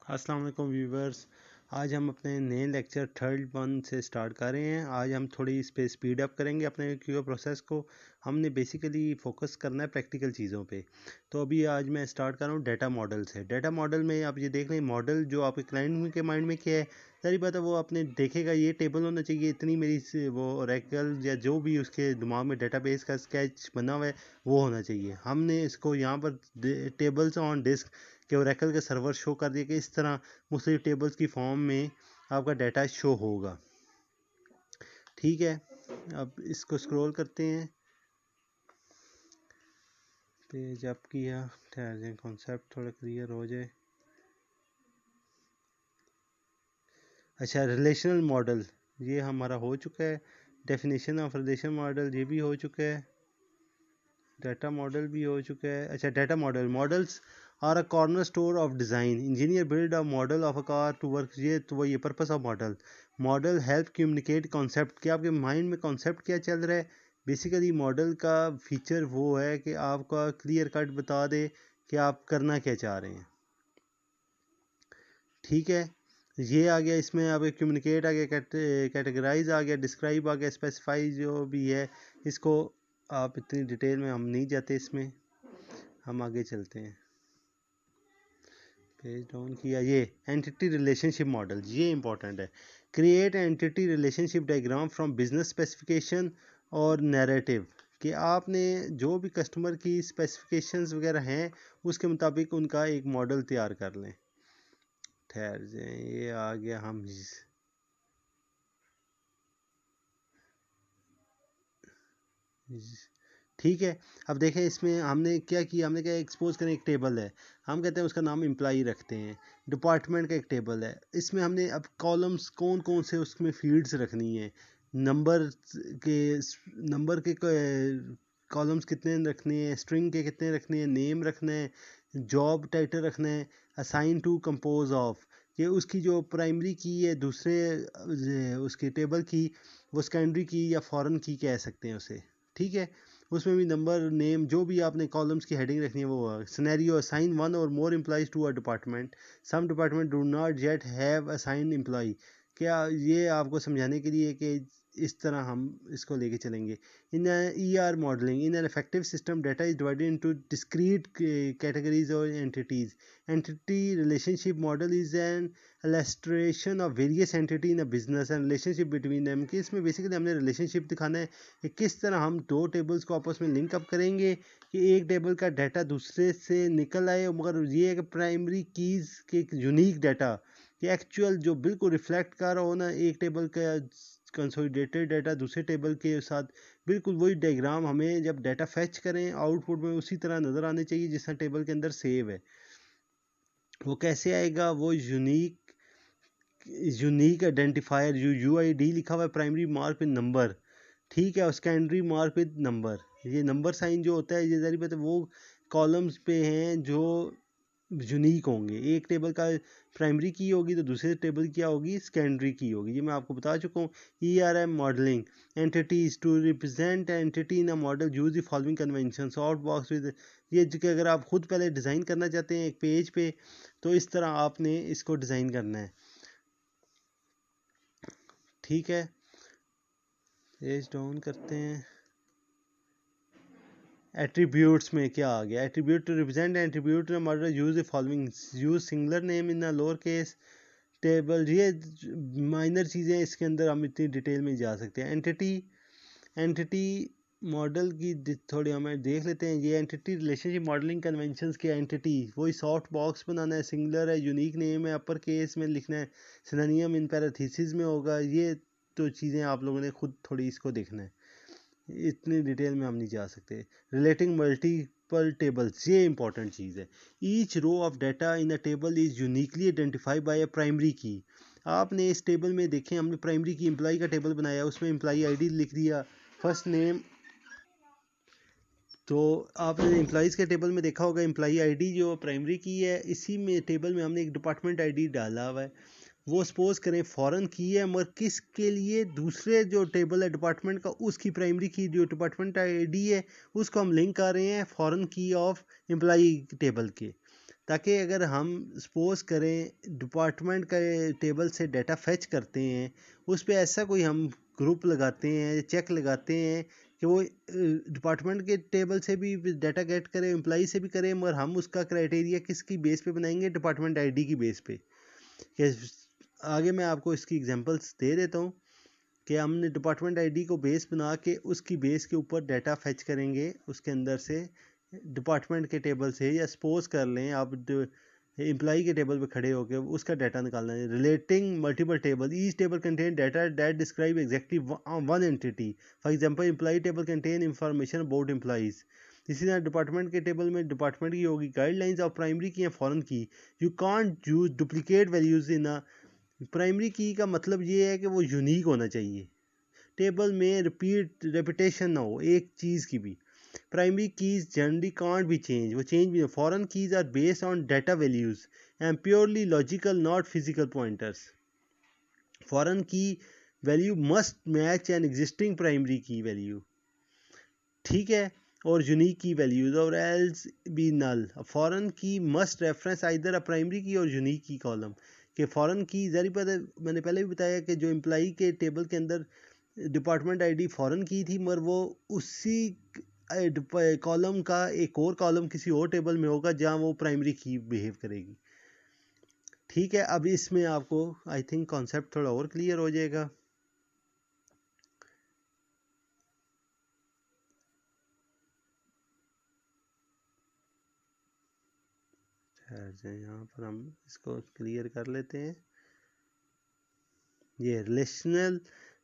अस्सलाम वालेकुम व्यूवर्स। आज हम अपने नए लेक्चर थर्ड वन से स्टार्ट कर रहे हैं। आज हम थोड़ी इस पे स्पीड अप करेंगे अपने क्यू प्रोसेस को। हमने बेसिकली फोकस करना है प्रैक्टिकल चीज़ों पे। तो अभी आज मैं स्टार्ट कर रहा हूँ डाटा मॉडल से। डाटा मॉडल में आप ये देख लें, मॉडल जो आपके क्लाइंट के माइंड में क्या है, सारी बात है वो आपने देखेगा ये टेबल होना चाहिए, इतनी मेरी वो ओरेकल या जो भी उसके दिमाग में डेटाबेस का स्केच बना हुआ है वो होना चाहिए। हमने इसको यहाँ पर टेबल्स ऑन डिस्क कि ओरेकल के सर्वर शो कर दिए कि इस तरह मुख्तलिफ टेबल्स की फॉर्म में आपका डाटा शो होगा। ठीक है, अब इसको स्क्रॉल करते हैं, पेज अप किया, ठहर जाए कॉन्सेप्ट थोड़ा क्लियर हो जाए। अच्छा, रिलेशनल मॉडल ये हमारा हो चुका है। डेफिनेशन ऑफ रिलेशनल मॉडल ये भी हो चुका है। डाटा मॉडल भी हो चुका है। अच्छा, data models are a corner store of design. Engineer build a model of a car to work. ये तो वही purpose of model help communicate concept. कि आपके माइंड में कॉन्सेप्ट क्या चल रहा है। बेसिकली मॉडल का फीचर वो है कि आपका क्लियर कट बता दे कि आप करना क्या चाह रहे हैं। ठीक है, ये आ गया, इसमें आपके कम्युनिकेट आ गया, कैटेगराइज आ गया, डिस्क्राइब आ गया, स्पेसिफाई जो भी है। इसको आप इतनी डिटेल में हम नहीं जाते, इसमें हम आगे चलते हैं। पेज डाउन किया। ये एंटिटी रिलेशनशिप मॉडल ये इंपॉर्टेंट है। Create entity relationship diagram from business specification और नैरेटिव। कि आपने जो भी कस्टमर की स्पेसिफिकेशंस वगैरह हैं उसके मुताबिक उनका एक मॉडल तैयार कर लें। ठहर जाए, ये आ गया। हम ठीक है, अब देखें इसमें हमने क्या किया। हमने क्या एक्सपोज करें, एक टेबल है, हम कहते हैं उसका नाम एम्प्लॉई रखते हैं। डिपार्टमेंट का एक टेबल है, इसमें हमने अब कॉलम्स कौन कौन से उसमें फील्ड्स रखनी है। नंबर के नंबर के कॉलम्स कितने रखने हैं, स्ट्रिंग के कितने रखने हैं, नेम रखना है, जॉब टाइटल रखना है, असाइन टू कंपोज ऑफ। कि उसकी जो प्राइमरी की है दूसरे उसके टेबल की, वो सेकेंडरी की या फॉरेन की कह सकते हैं उसे। ठीक है, उसमें भी नंबर नेम जो भी आपने कॉलम्स की हेडिंग रखनी है वो। Scenario, assign one or more employees to a department. Some department do not yet have assign employee. क्या ये आपको समझाने के लिए कि इस तरह हम इसको लेके चलेंगे। In E R modelling, in an effective system data is divided into discrete categories और entities. Entity relationship model is an illustration of various entity in a business and relationship between them। कि इसमें basically हमने relationship दिखाना है कि किस तरह हम दो टेबल्स को आपस में लिंक अप करेंगे कि एक टेबल का डाटा दूसरे से निकल आए। मगर ये है कि प्राइमरी कीज़ के यूनिक डाटा कि एक्चुअल जो बिल्कुल रिफ्लेक्ट कर रहा हो ना, एक टेबल का कंसोलिडेटेड डाटा दूसरे टेबल के साथ बिल्कुल वही डायग्राम हमें जब डाटा फैच करें आउटपुट में उसी तरह नज़र आने चाहिए जिस तरह टेबल के अंदर सेव है। वो कैसे आएगा, वो unique identifier you I D लिखा हुआ है, प्राइमरी मार्क विद नंबर। ठीक है, और सेकेंडरी मार्क विद नंबर। ये नंबर साइन जो होता है ये जारी बात है वो कॉलम्स पे हैं जो यूनिक होंगे। एक टेबल का प्राइमरी की होगी तो दूसरे टेबल क्या होगी, सेकेंडरी की होगी। ये मैं आपको बता चुका हूँ। E R M modeling entities to represent entity in a model use the following convention. Out box with ये कि अगर आप खुद पहले डिज़ाइन करना चाहते हैं एक पेज पे तो इस तरह आपने इसको डिज़ाइन करना है। ठीक है, पेज डाउन करते हैं। एट्रीब्यूट्स में क्या आ गया, attribute to represent attribute in model use the following. Use singular name in a lower case table. ये माइनर चीज़ें, इसके अंदर हम इतनी डिटेल में जा सकते हैं। एंटिटी मॉडल की थोड़ी हमें देख लेते हैं। ये एंटिटी रिलेशनशिप मॉडलिंग कन्वेंशंस के एंटिटी वही सॉफ्ट बॉक्स बनाना है, सिंगुलर है, यूनिक नेम है, अपर केस में लिखना है, सिनोनिम इन पैराथीसिस में होगा। ये तो चीज़ें आप लोगों ने खुद थोड़ी इसको देखना है, इतनी डिटेल में हम नहीं जा सकते। रिलेटिंग मल्टीपल टेबल्स ये इंपॉर्टेंट चीज़ है। Each row of data in a table is uniquely identified by a primary key. आपने इस टेबल में देखें, हमने प्राइमरी की एम्प्लॉई का टेबल बनाया, उसमें एम्प्लॉई आईडी लिख दिया, फर्स्ट नेम। तो आपने एम्प्लॉइज़ के टेबल में देखा होगा एम्प्लॉई आईडी जो प्राइमरी की है, इसी में टेबल में हमने एक डिपार्टमेंट आईडी डाला हुआ है। वो सपोज करें फॉरेन की है, मगर किसके लिए, दूसरे जो टेबल है डिपार्टमेंट का उसकी प्राइमरी की जो डिपार्टमेंट आईडी है उसको हम लिंक कर रहे हैं फॉरेन की ऑफ एम्प्लॉई टेबल के। ताकि अगर हम सपोज करें डिपार्टमेंट के टेबल से डाटा फेच करते हैं, उस पर ऐसा कोई हम ग्रुप लगाते हैं, चेक लगाते हैं कि वो डिपार्टमेंट के टेबल से भी डाटा गेट करे, एम्प्लॉई से भी करें, मगर हम उसका क्राइटेरिया किसकी बेस पे बनाएंगे? डिपार्टमेंट आईडी की बेस पे। कि आगे मैं आपको इसकी एग्जांपल्स दे देता हूँ कि हमने डिपार्टमेंट आईडी को बेस बना के उसकी बेस के ऊपर डाटा फेच करेंगे उसके अंदर से डिपार्टमेंट के टेबल से, या सपोज कर लें आप एम्प्लॉई के टेबल पे खड़े होकर उसका डाटा निकालना है। Relating multiple table, each table contain data that describe exactly one entity. For example employee table contain information about employees. इसी तरह डिपार्टमेंट के टेबल में डिपार्टमेंट की होगी, गाइडलाइंस ऑफ प्राइमरी की या फॉरेन की। You can't use duplicate values in a primary की का मतलब ये है कि वो यूनिक होना चाहिए, टेबल में रेपिटेशन ना हो एक चीज़ की भी। Primary keys generally can't be change, वो चेंज भी। Foreign keys are based on data values and purely logical not physical pointers. Foreign key value must match an existing primary key value, ठीक है, or unique key values, or else be null. Foreign key must reference either a primary key or unique की column. कि foreign की जरी पता, मैंने पहले भी बताया कि जो एम्प्लॉई के टेबल के अंदर डिपार्टमेंट आईडी फॉरेन की थी, मगर वो उसी कॉलम का एक और कॉलम किसी और टेबल में होगा जहां वो प्राइमरी की बिहेव करेगी, ठीक है। अब इसमें आपको आई थिंक कॉन्सेप्ट थोड़ा और क्लियर हो जाएगा। यहाँ पर हम इसको क्लियर कर लेते हैं। ये रिलेशनल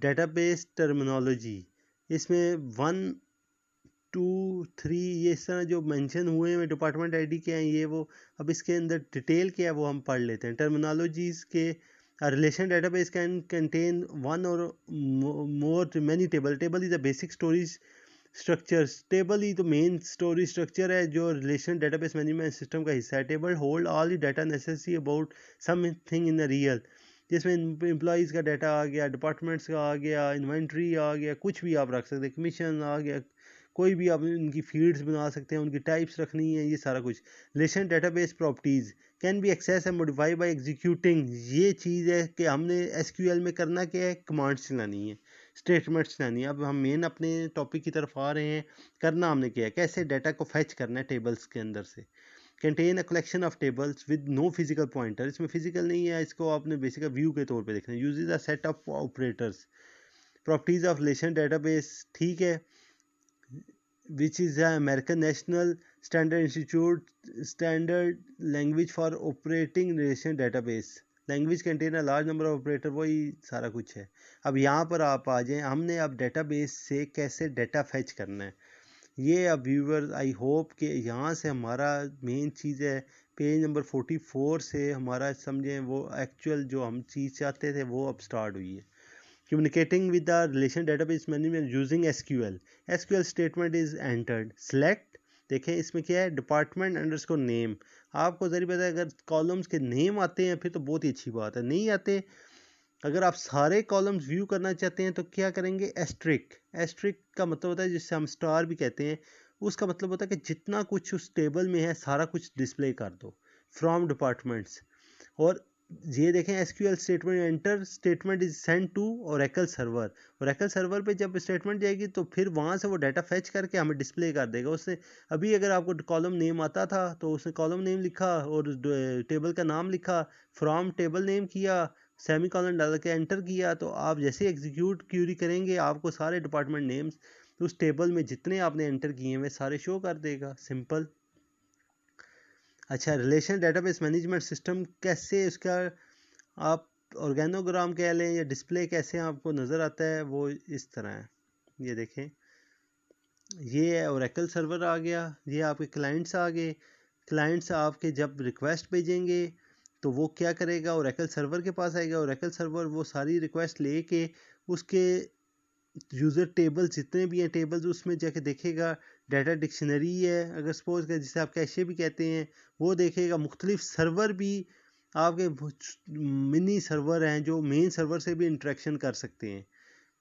डेटाबेस टर्मिनोलॉजी, इसमें 1 2 3 ये इस तरह जो मेंशन हुए हैं डिपार्टमेंट आईडी के हैं ये वो। अब इसके अंदर डिटेल क्या है वो हम पढ़ लेते हैं। टर्मिनोलॉजीज के relation database can contain one or more many table. Table is a basic storage structures, table ही तो मेन स्टोरेज स्ट्रक्चर है जो रिलेशन डेटाबेस मैनेजमेंट सिस्टम का हिस्सा है। Table hold all the data necessary about something in the real, जिसमें employees का data आ गया, डिपार्टमेंट्स का आ गया, इन्वेंट्री आ गया, कुछ भी आप रख सकते हैं, कमीशन आ गया, कोई भी आप उनकी फील्ड्स बना सकते हैं, उनकी टाइप्स रखनी है, ये सारा कुछ। Relation database properties can be access and modify by executing, ये चीज़ है कि हमने एसक्यूएल में करना क्या है, कमांड्स चलानी है, स्टेटमेंट्स चलानी है। अब हम मेन अपने टॉपिक की तरफ आ रहे हैं। करना हमने क्या है, कैसे डाटा को फैच करना है टेबल्स के अंदर से। Contain a collection of tables with no physical pointer, इसमें फिजिकल नहीं है, इसको आपने बेसिक व्यू के तौर पे देखना है। Uses a set of operators, properties of relation database, ठीक है, which is the American National Standard Institute standard language for operating relation database. Language contain a large number of operator, वही सारा कुछ है। अब यहाँ पर आप आ जाएं, हमने अब डेटाबेस से कैसे डाटा फैच करना है ये। अब व्यूअर आई होप कि यहाँ से हमारा मेन चीज़ है, पेज नंबर 44 से हमारा समझें वो एक्चुअल जो हम चीज़ चाहते थे वो अब स्टार्ट हुई है। Communicating with the relation database management using SQL. SQL statement is entered. Select, देखें इसमें क्या है, डिपार्टमेंट अंडरस्कोर नेम। आपको ज़रूर पता है अगर कॉलम्स के नेम आते हैं फिर तो बहुत ही अच्छी बात है, नहीं आते, अगर आप सारे कॉलम्स व्यू करना चाहते हैं तो क्या करेंगे, एस्ट्रिक। एस्ट्रिक का मतलब होता है जिससे हम स्टार भी कहते हैं, उसका मतलब होता है कि जितना कुछ उस टेबल में है सारा कुछ डिस्प्ले कर दो फ्रॉम डिपार्टमेंट्स। और ये देखें SQL statement, enter statement is send to Oracle server. Oracle server पे जब स्टेटमेंट जाएगी तो फिर वहाँ से वो डाटा फैच करके हमें डिस्प्ले कर देगा। उससे अभी अगर आपको कॉलम नेम आता था तो उसने कॉलम नेम लिखा और टेबल का नाम लिखा, फ्रॉम टेबल नेम किया, सेमी कॉलन डाल के एंटर किया, तो आप जैसे एग्जीक्यूट क्यूरी करेंगे आपको सारे डिपार्टमेंट नेम्स उस टेबल में जितने आपने एंटर किए हैं सारे शो कर देगा, सिंपल। अच्छा, रिलेशन डेटाबेस मैनेजमेंट सिस्टम कैसे, उसका आप ऑर्गेनोग्राम कह लें या डिस्प्ले कैसे आपको नज़र आता है वो इस तरह है। ये देखें, ये है ओरेकल सर्वर आ गया, ये आपके क्लाइंट्स आ गए। क्लाइंट्स आपके जब रिक्वेस्ट भेजेंगे तो वो क्या करेगा, ओरेकल सर्वर के पास आएगा। ओरेकल सर्वर वो सारी रिक्वेस्ट लेके उसके यूज़र टेबल्स जितने भी हैं टेबल्स उसमें जाके देखेगा। डाटा डिक्शनरी है अगर सपोज कर, जिसे आप कैशे भी कहते हैं, वो देखेगा। मुख्तलिफ सर्वर भी आपके मिनी सर्वर हैं जो मेन सर्वर से भी इंटरेक्शन कर सकते हैं।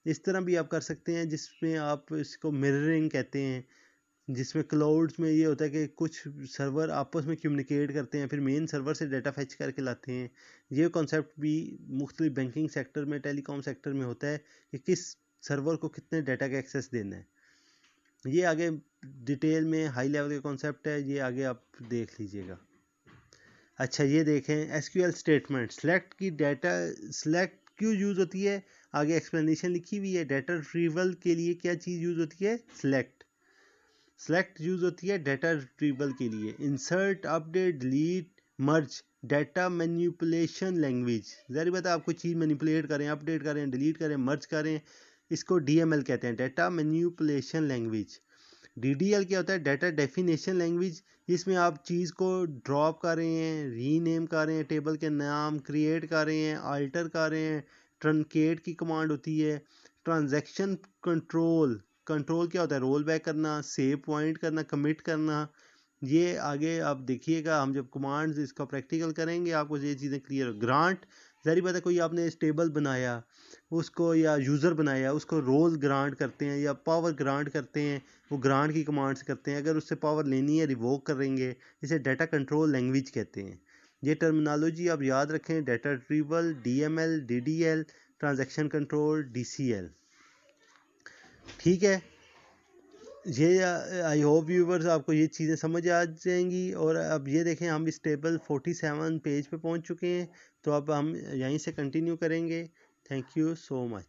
इस तरह भी आप कर सकते हैं जिसमें आप इसको मिररिंग कहते हैं, जिसमें क्लाउड्स में ये होता है कि कुछ सर्वर आपस में कम्युनिकेट करते हैं, फिर मेन सर्वर से डाटा फैच करके लाते हैं। ये कॉन्सेप्ट भी मुख्तलिफ बैंकिंग सेक्टर में, टेलीकॉम सेक्टर में होता है कि किस सर्वर को कितने डाटा का एक्सेस देना है। ये आगे डिटेल में हाई लेवल का कॉन्सेप्ट है, ये आगे आप देख लीजिएगा। अच्छा, ये देखें एसक्यूएल स्टेटमेंट, सेलेक्ट की डाटा, सेलेक्ट क्यों यूज़ होती है, आगे एक्सप्लेनेशन लिखी हुई है। डाटा रिट्रीवल के लिए क्या चीज़ यूज़ होती है, सेलेक्ट। सेलेक्ट यूज़ होती है डाटा रिट्रीवल के लिए। इंसर्ट, अपडेट, डिलीट, मर्ज, डाटा मैनिपुलेशन लैंग्वेज। ज़ाहिर बात है, आप कोई चीज़ मैनिपुलेट करें, अपडेट करें, डिलीट करें, मर्ज करें, इसको डीएमएल कहते हैं, डाटा मैनिपुलेशन लैंग्वेज। डीडीएल क्या होता है, डाटा डेफिनेशन लैंग्वेज। इसमें आप चीज़ को ड्रॉप कर रहे हैं, रीनेम कर रहे हैं, टेबल के नाम क्रिएट कर रहे हैं, अल्टर कर रहे हैं। ट्रंकेट की कमांड होती है। ट्रांजैक्शन कंट्रोल, कंट्रोल क्या होता है, रोल बैक करना, सेव पॉइंट करना, कमिट करना। ये आगे आप देखिएगा, हम जब कमांड्स इसका प्रैक्टिकल करेंगे आपको ये चीज़ें क्लियर। ग्रांट, ज़ाहिर बात है, कोई आपने टेबल बनाया उसको, या यूज़र बनाया उसको रोल ग्रांट करते हैं या पावर ग्रांट करते हैं, वो ग्रांट की कमांड से करते हैं। अगर उससे पावर लेनी है रिवोक करेंगे, इसे डाटा कंट्रोल लैंग्वेज कहते हैं। ये टर्मिनोलॉजी आप याद रखें, data retrieval, DML, DDL, transaction control, DCL. ठीक है, ये आई होप व्यूवर्स आपको ये चीज़ें समझ आ जाएंगी। और अब ये देखें, हम इस टेबल 47 पेज पे पहुंच चुके हैं, तो अब हम यहीं से कंटिन्यू करेंगे। Thank you so much.